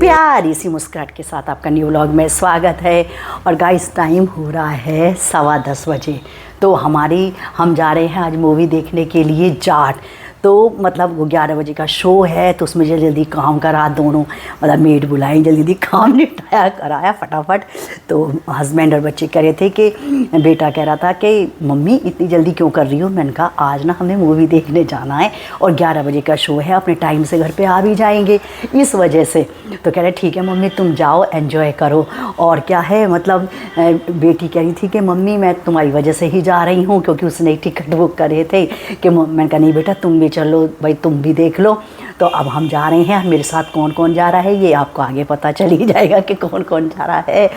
प्यारी सी मुस्कुराहट के साथ आपका न्यू व्लॉग में स्वागत है। और गाइस टाइम हो रहा है 10:15 बजे। तो हम जा रहे हैं आज मूवी देखने के लिए जाट। तो मतलब वो 11 बजे का शो है, तो उसमें जल्दी जल्दी काम करा दोनों, मतलब मेड बुलाई, जल्दी जल्दी काम निपटाया कराया फटाफट। तो हस्बैंड और बच्चे कह रहे थे कि बेटा कह रहा था कि मम्मी इतनी जल्दी क्यों कर रही हो। मैंने कहा आज ना हमें मूवी देखने जाना है और 11 बजे का शो है, अपने टाइम से घर पे आ भी जाएंगे इस वजह से। तो कह रहे ठीक है मम्मी तुम जाओ एंजॉय करो। और क्या है मतलब बेटी कह रही थी कि मम्मी मैं तुम्हारी वजह से ही जा रही हूँ, क्योंकि उसने टिकट बुक करे थे कि मैंने कहा नहीं बेटा तुम भी चलो भाई, तुम भी देख लो। तो अब हम जा रहे हैं, मेरे साथ कौन कौन जा रहा है ये आपको आगे पता चल ही जाएगा कि कौन कौन जा रहा है।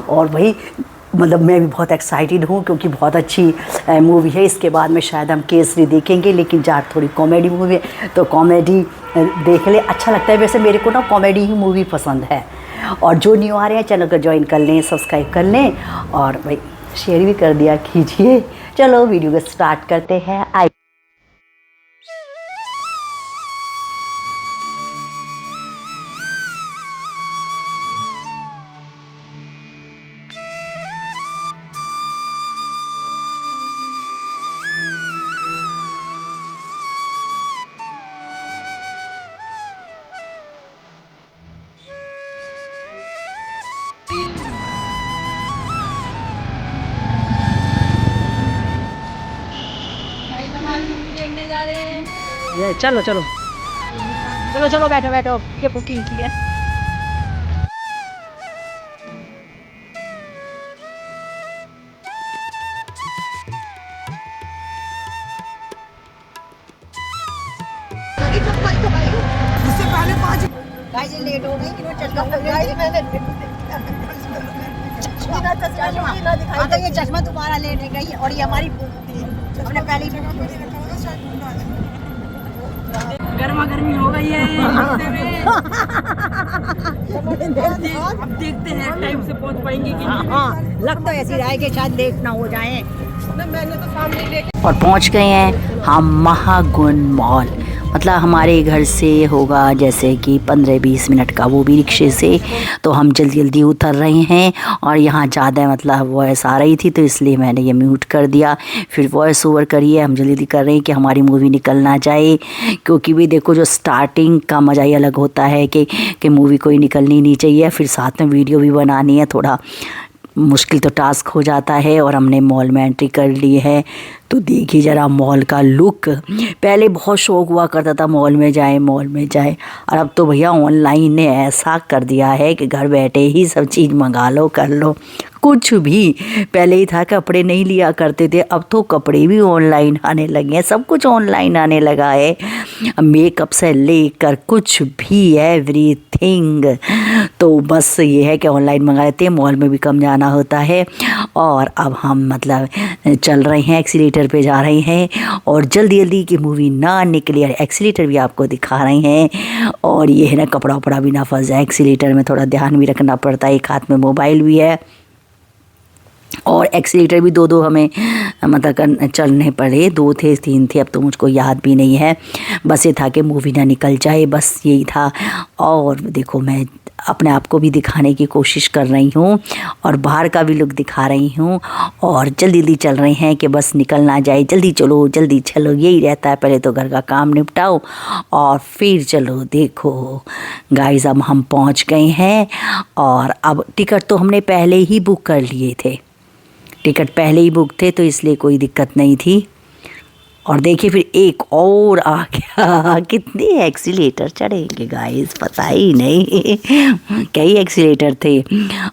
और भाई मतलब मैं भी बहुत एक्साइटेड हूँ क्योंकि बहुत अच्छी मूवी है। इसके बाद में शायद हम केसरी देखेंगे, लेकिन जाट थोड़ी कॉमेडी मूवी है तो कॉमेडी देख ले, अच्छा लगता है। वैसे मेरे को ना कॉमेडी ही मूवी पसंद है। और जो न्यू आ रहे हैं चैनल को ज्वाइन कर लें, सब्सक्राइब कर लें और भाई शेयर भी कर दिया कीजिए। चलो वीडियो को स्टार्ट करते हैं। आई चलो चलो चलो चलो बैठो बैठो, ये बुकिंग की है। उससे पहले 5 गाइस लेट हो गई, ये चश्मा तुम्हारा लेट है गई और ये हमारी हमने पहले ही गर्मा गर्मी हो गई है। अब देखते हैं टाइम से पहुंच पाएंगे कि नहीं। हाँ लग तो ऐसी रहा है कि शायद लेट ना हो जाए। मैंने तो सामने लेके और पहुंच गए हैं हम महागुण मॉल। मतलब हमारे घर से होगा जैसे कि 15-20 मिनट का, वो भी रिक्शे से। तो हम जल्दी जल्दी उतर रहे हैं और यहाँ ज़्यादा मतलब वॉइस आ रही थी तो इसलिए मैंने ये म्यूट कर दिया। फिर वॉइस ओवर करिए, हम जल्दी जल्दी कर रहे हैं कि हमारी मूवी निकल ना जाए। क्योंकि भी देखो जो स्टार्टिंग का मज़ा ही अलग होता है कि मूवी कोई निकलनी नहीं चाहिए, फिर साथ में वीडियो भी बनानी है, थोड़ा मुश्किल तो टास्क हो जाता है। और हमने मॉल में एंट्री कर ली है। तो देखिए ज़रा मॉल का लुक। पहले बहुत शौक हुआ करता था मॉल में जाए और अब तो भैया ऑनलाइन ने ऐसा कर दिया है कि घर बैठे ही सब चीज़ मंगा लो कर लो कुछ भी। पहले ही था कपड़े नहीं लिया करते थे, अब तो कपड़े भी ऑनलाइन आने लगे हैं, सब कुछ ऑनलाइन आने लगा है, मेकअप से लेकर कुछ भी एवरीथिंग। तो बस ये है कि ऑनलाइन मंगा लेते हैं, मॉल में भी कम जाना होता है। और अब हम मतलब चल रहे हैं, एक्सीलेटर पे जा रहे हैं और जल्दी जल्दी की मूवी ना निकले। एक्सीलेटर भी आपको दिखा रहे हैं और ये है ना कपड़ा उपड़ा भी ना फंस जाए, एक्सीलेटर में थोड़ा ध्यान भी रखना पड़ता है। एक हाथ में मोबाइल भी है और एक्सीलेटर भी दो हमें मतलब चलने पड़े, 2 थे 3 थे, अब तो मुझको याद भी नहीं है। बस ये था कि मूवी ना निकल जाए, बस यही था। और देखो मैं अपने आप को भी दिखाने की कोशिश कर रही हूँ और बाहर का भी लुक दिखा रही हूँ और जल्दी जल्दी चल रहे हैं कि बस निकल ना जाए। जल्दी चलो यही रहता है, पहले तो घर का काम निपटाओ और फिर चलो। देखो गाइस अब हम पहुँच गए हैं और अब टिकट तो हमने पहले ही बुक कर लिए थे, टिकट पहले ही बुक थे तो इसलिए कोई दिक्कत नहीं थी। और देखिए फिर एक और आ गया, कितने एक्सीलेटर चढ़ेंगे गाइस पता ही नहीं, कई एक्सीलेटर थे।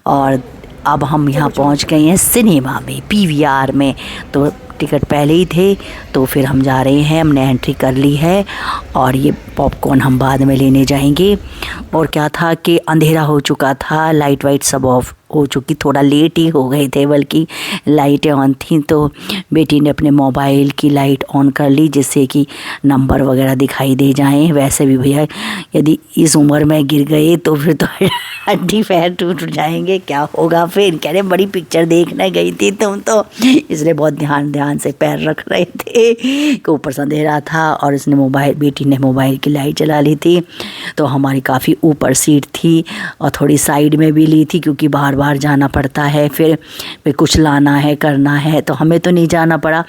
और अब हम यहाँ पहुँच गए हैं सिनेमा में, पीवीआर में। तो टिकट पहले ही थे तो फिर हम जा रहे हैं, हमने एंट्री कर ली है और ये पॉपकॉर्न हम बाद में लेने जाएंगे। और क्या था कि अंधेरा हो चुका था, लाइट वाइट सब ऑफ हो चुकी, थोड़ा लेट ही हो गए थे, बल्कि लाइटें ऑन थी तो बेटी ने अपने मोबाइल की लाइट ऑन कर ली जिससे कि नंबर वगैरह दिखाई दे जाएं। वैसे भी भैया यदि इस उम्र में गिर गए तो फिर तो हड्डी पैर टूट जाएंगे, क्या होगा फिर। कह रहे बड़ी पिक्चर देखने गई थी तुम तो, इसलिए बहुत ध्यान से पैर रख रहे थे कि ऊपर से अंधेरा था और इसने बेटी ने मोबाइल की लाइट जला ली थी। तो हमारी काफ़ी ऊपर सीट थी और थोड़ी साइड में भी ली थी, क्योंकि बार बार जाना पड़ता है, फिर कुछ लाना है करना है। तो हमें तो नहीं जाना पड़ा,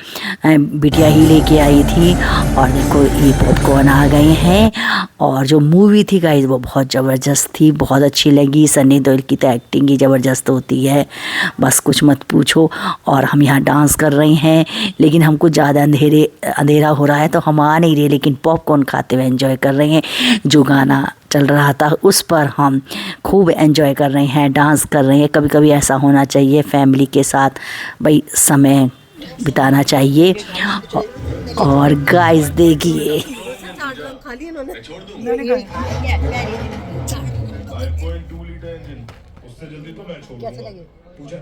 बिटिया ही लेके आई थी। और देखो ये पॉपकॉर्न आ गए हैं। और जो मूवी थी गाइस वो बहुत ज़बरदस्त थी, बहुत अच्छी लगी। सनी देओल की तो एक्टिंग ही ज़बरदस्त होती है, बस कुछ मत पूछो। और हम यहाँ डांस कर रहे हैं, लेकिन हमको ज़्यादा अंधेरा हो रहा है तो हम आ नहीं रहे, लेकिन पॉपकॉर्न खाते हुए एंजॉय कर रहे हैं। जो गाना चल रहा था उस पर हम खूब एंजॉय कर रहे हैं, डांस कर रहे हैं। कभी कभी ऐसा होना चाहिए, फैमिली के साथ भाई समय बिताना चाहिए। और गाइस देखिए खाली इन्होंने 5.2 लीटर इंजन, उससे जल्दी तो मैं छोड़ कैसे दूंगा। लगे? पूछा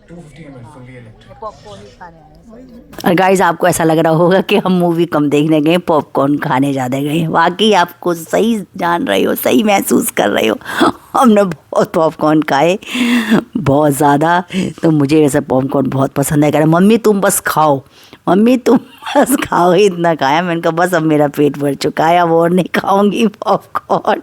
250 ml फुल्ली इलेक्ट्रिक। पॉपकॉर्न ही खाने आए हैं। और गाइस आपको ऐसा लग रहा होगा कि हम मूवी कम देखने गए, पॉपकॉर्न खाने ज़्यादा गए। वाकई आपको सही जान रहे हो, सही महसूस कर रहे हो। हमने बहुत पॉपकॉर्न खाए, बहुत ज़्यादा। तो मुझे वैसे पॉपकॉर्न बहुत पसंद है। कह रहे मम्मी तुम बस खाओ, मम्मी तुम बस खाओ। इतना खाया, मैंने कहा बस अब मेरा पेट भर चुका है, अब और नहीं खाऊंगी पॉपकॉर्न।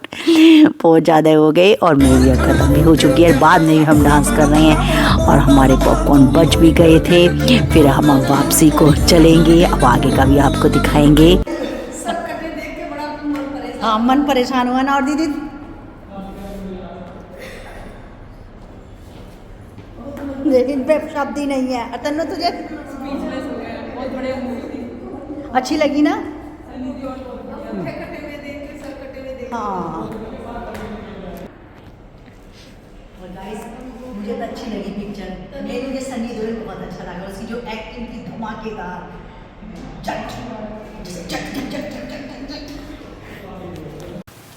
बहुत ज़्यादा हो गए और मूवी अब ख़त्म भी हो चुकी है। बाद में हम डांस कर रहे हैं और हमारे पॉपकॉर्न बच भी गए थे। फिर हम अब वापसी को चलेंगे, अब आगे का भी आपको दिखाएंगे। हाँ मन परेशान हुआ ना। और दीदी लेकिन पे शब्द ही नहीं है। तन्नू तुझे अच्छी लगी ना? हाँ मुझे तो अच्छी लगी पिक्चर। मुझे सनी देओल बहुत अच्छा लगा, उसकी जो एक्टिंग थी धमाकेदार। चट चट चट चट चट चट चट।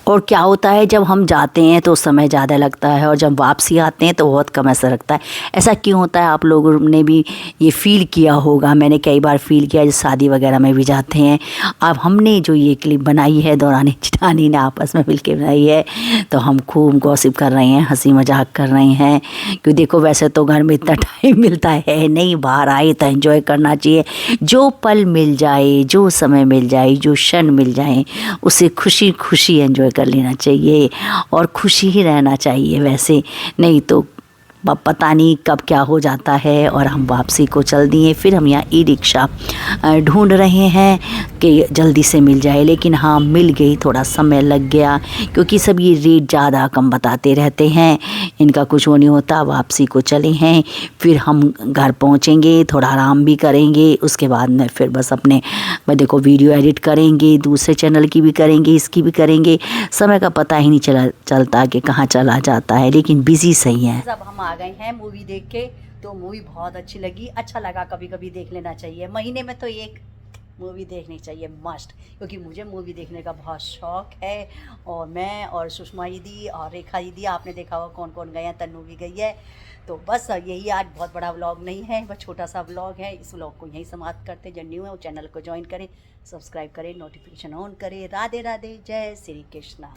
और क्या होता है जब हम जाते हैं तो समय ज़्यादा लगता है, और जब वापसी आते हैं तो बहुत कम ऐसा लगता है। ऐसा क्यों होता है आप लोगों ने भी ये फ़ील किया होगा, मैंने कई बार फ़ील किया। जब शादी वगैरह में भी जाते हैं, अब हमने जो ये क्लिप बनाई है दौरानी चिठानी ने आपस में मिलकर बनाई है, तो हम खूब गॉसिप कर रहे हैं, हंसी मजाक कर रहे हैं। क्योंकि देखो वैसे तो घर में इतना टाइम मिलता है नहीं, बाहर आए तो एंजॉय करना चाहिए। जो पल मिल जाए, जो समय मिल जाए, जो क्षण मिल जाए, उसे खुशी खुशी एंजॉय कर लेना चाहिए और खुशी ही रहना चाहिए। वैसे नहीं तो पता नहीं कब क्या हो जाता है। और हम वापसी को चल दिए। फिर हम यहाँ ई रिक्शा ढूंढ रहे हैं कि जल्दी से मिल जाए, लेकिन हाँ मिल गई। थोड़ा समय लग गया क्योंकि सब ये रेट ज़्यादा कम बताते रहते हैं, इनका कुछ वो नहीं होता। वापसी को चले हैं, फिर हम घर पहुँचेंगे, थोड़ा आराम भी करेंगे। उसके बाद में फिर बस अपने देखो वीडियो एडिट करेंगे, दूसरे चैनल की भी करेंगे, इसकी भी करेंगे। समय का पता ही नहीं चलता कि कहाँ चला जाता है, लेकिन बिज़ी सही है। अब हम आ गए हैं मूवी देख के। तो मूवी बहुत अच्छी लगी, अच्छा लगा। कभी कभी देख लेना चाहिए, महीने में तो एक मूवी देखनी चाहिए मस्ट, क्योंकि मुझे मूवी देखने का बहुत शौक है। और मैं और सुषमा दीदी और रेखा दीदी, आपने देखा हुआ कौन कौन गए हैं, तन्नू भी गई है। तो बस यही, आज बहुत बड़ा व्लॉग नहीं है, बस छोटा सा व्लॉग है। इस व्लॉग को यहीं समाप्त करते। जो न्यू है वो चैनल को ज्वाइन करें, सब्सक्राइब करें, नोटिफिकेशन ऑन करें। राधे राधे, जय श्री कृष्णा।